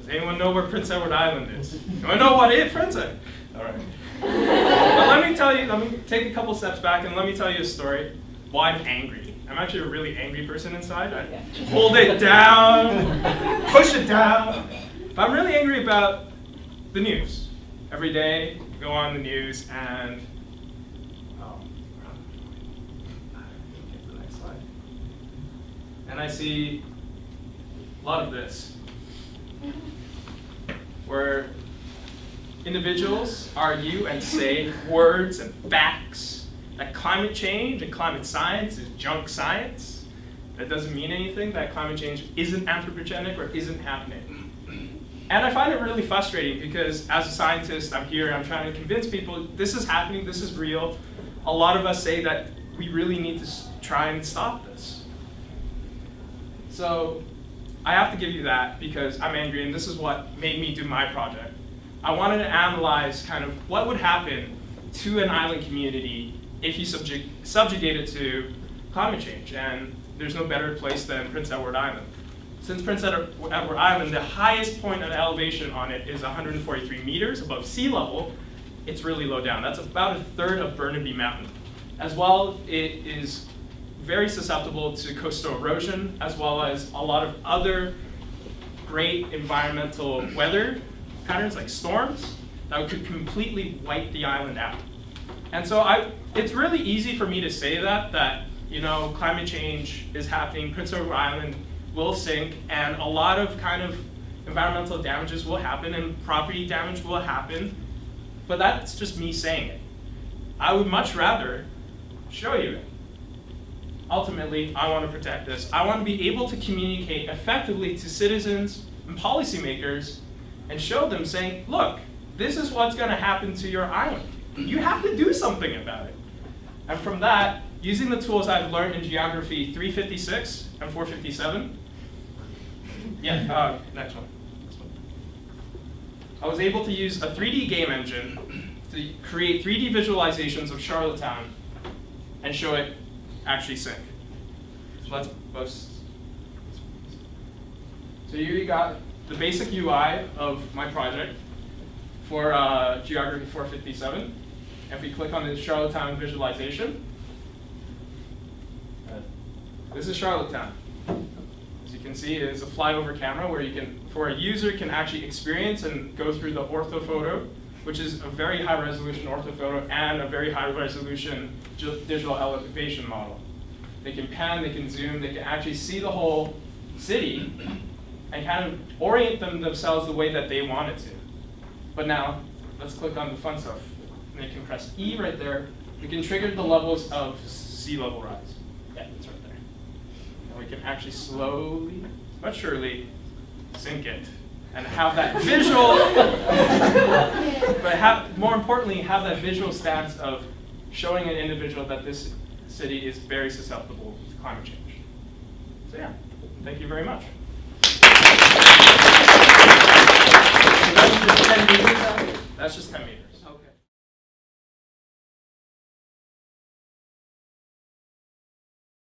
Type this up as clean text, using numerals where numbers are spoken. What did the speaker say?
Does anyone know where Prince Edward Island is? Anyone know what it is, Prince Edward? All right. But let me take a couple steps back and let me tell you a story why I'm angry. I'm actually a really angry person inside. I hold it down, push it down. But I'm really angry about the news. Every day, I go on the news and the next slide. And I see a lot of this, where individuals argue and say words and facts that climate change and climate science is junk science. That doesn't mean anything, that climate change isn't anthropogenic or isn't happening. And I find it really frustrating because as a scientist, I'm here, I'm trying to convince people this is happening, this is real. A lot of us say that we really need to try and stop this. So I have to give you that because I'm angry, and this is what made me do my project. I wanted to analyze kind of what would happen to an island community if you subjugate it to climate change, and there's no better place than Prince Edward Island. Since Prince Edward Island, the highest point of elevation on it is 143 meters above sea level. It's really low down. That's about a third of Burnaby Mountain. As well, it is very susceptible to coastal erosion, as well as a lot of other great environmental weather patterns like storms that could completely wipe the island out. And so it's really easy for me to say that climate change is happening, Prince Edward Island will sink, and a lot of kind of environmental damages will happen and property damage will happen, but that's just me saying it. I would much rather show you it. Ultimately, I want to protect this. I want to be able to communicate effectively to citizens and policymakers and show them saying, look, this is what's going to happen to your island. You have to do something about it. And from that, using the tools I've learned in Geography 356 and 457, next one. I was able to use a 3D game engine to create 3D visualizations of Charlottetown and show it actually sink. So here you got the basic UI of my project for Geography 457. If we click on the Charlottetown visualization, this is Charlottetown. As you can see, it is a flyover camera where a user can actually experience and go through the orthophoto, which is a very high resolution orthophoto and a very high resolution digital elevation model. They can pan, they can zoom, they can actually see the whole city and kind of orient themselves the way that they want it to. But now, let's click on the fun stuff. And you can press E right there. We can trigger the levels of sea level rise. Yeah, it's right there. And we can actually slowly, but surely, sink it. And have that visual, but more importantly, have that visual stance of showing an individual that this city is very susceptible to climate change. So yeah, thank you very much. That's just 10 meters.